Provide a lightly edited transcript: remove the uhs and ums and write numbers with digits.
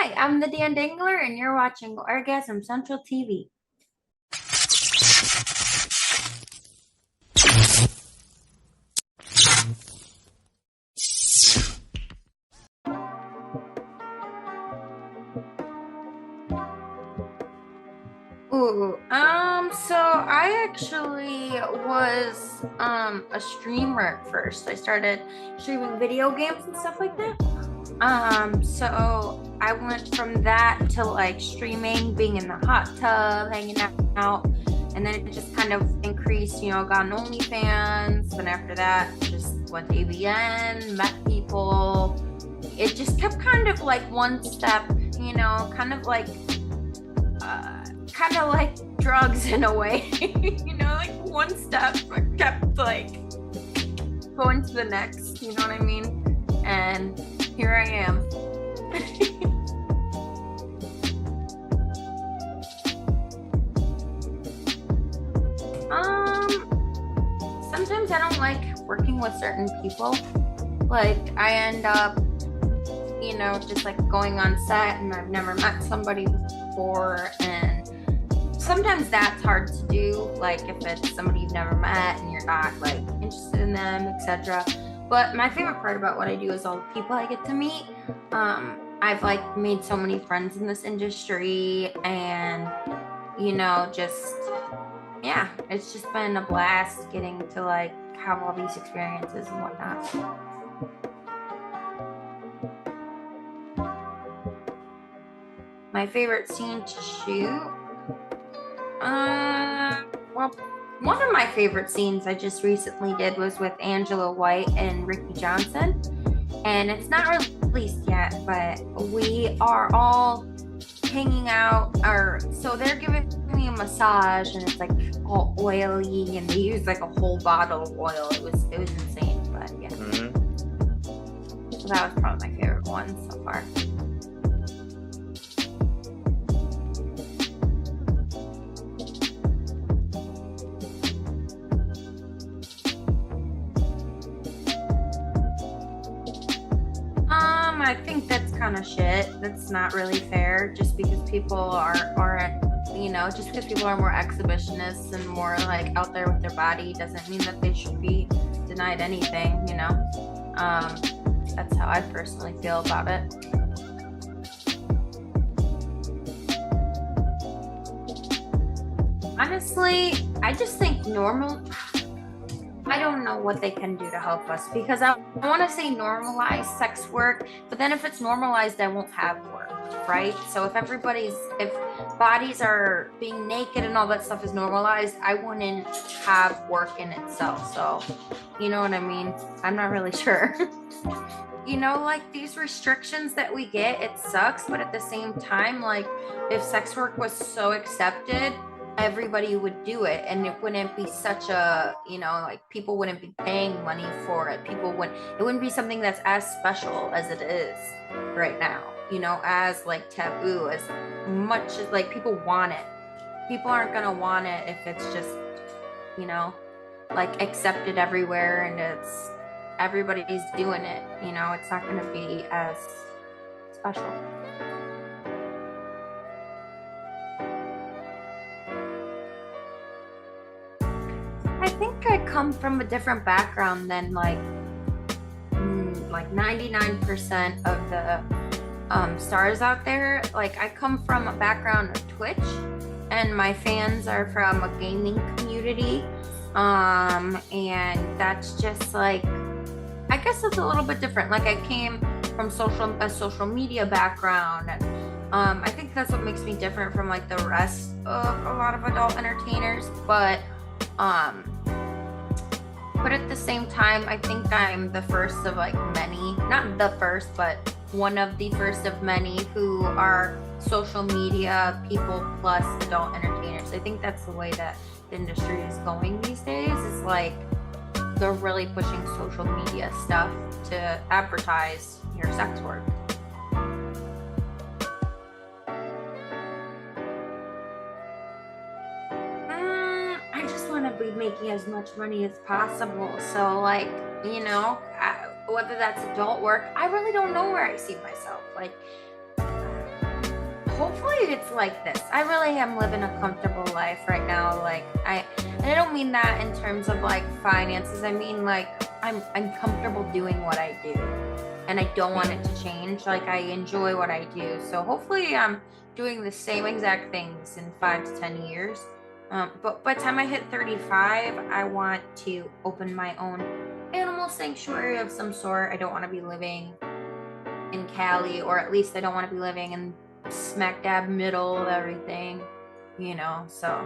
Hi, I'm the Dan Dangler, and you're watching Orgasm Central TV. So I actually was a streamer at first. I started streaming video games and stuff like that. So I went from that to like streaming, being in the hot tub, hanging out, and then it just kind of increased, got an OnlyFans. Then after that, just went to ABN, met people. It just kept kind of like one step, kind of like drugs in a way, like one step kept like going to the next, you know what I mean? And here I am. Sometimes I don't like working with certain people. Like I end up, just like going on set and I've never met somebody before, and sometimes that's hard to do, like if it's somebody you've never met and you're not like interested in them, etc. But my favorite part about what I do is all the people I get to meet. I've like made so many friends in this industry, and it's just been a blast getting to like have all these experiences and whatnot. My favorite scene to shoot? Well, one of my favorite scenes I just recently did was with Angela White and Ricky Johnson. And it's not released yet, but we are all hanging out, so they're giving me a massage and it's like all oily and they use like a whole bottle of oil. It was insane, but yeah. So that was probably my favorite one so far. I think that's kind of shit. That's not really fair. Just because people aren't, just because people are more exhibitionists and more like out there with their body doesn't mean that they should be denied anything, That's how I personally feel about it. Honestly, I just think I don't know what they can do to help us, because I want to say normalize sex work, but then if it's normalized, I won't have work, right? So if bodies are being naked and all that stuff is normalized, I wouldn't have work in itself. So, you know what I mean? I'm not really sure. Like these restrictions that we get, it sucks, but at the same time, like if sex work was so accepted, everybody would do it, and it wouldn't be such a, like people wouldn't be paying money for it. It wouldn't be something that's as special as it is right now, as like taboo, as much as like people want it. People aren't gonna want it if it's just, like accepted everywhere and everybody's doing it, it's not gonna be as special. I think I come from a different background than like 99% of the stars out there. Like I come from a background of Twitch, and my fans are from a gaming community. And that's just like, I guess it's a little bit different. Like I came from a social media background, and I think that's what makes me different from like the rest of a lot of adult entertainers. But at the same time, I think I'm the first of like many, not the first, but one of the first of many who are social media people plus adult entertainers. I think that's the way that the industry is going these days. Is like they're really pushing social media stuff to advertise your sex work. Be making as much money as possible. So like, whether that's adult work, I really don't know where I see myself. Like, hopefully it's like this. I really am living a comfortable life right now. Like and I don't mean that in terms of like finances. I mean like I'm comfortable doing what I do, and I don't want it to change. Like I enjoy what I do. So hopefully I'm doing the same exact things in 5 to 10 years. But by the time I hit 35, I want to open my own animal sanctuary of some sort. I don't want to be living in Cali, or at least I don't want to be living in smack dab middle of everything, you know. So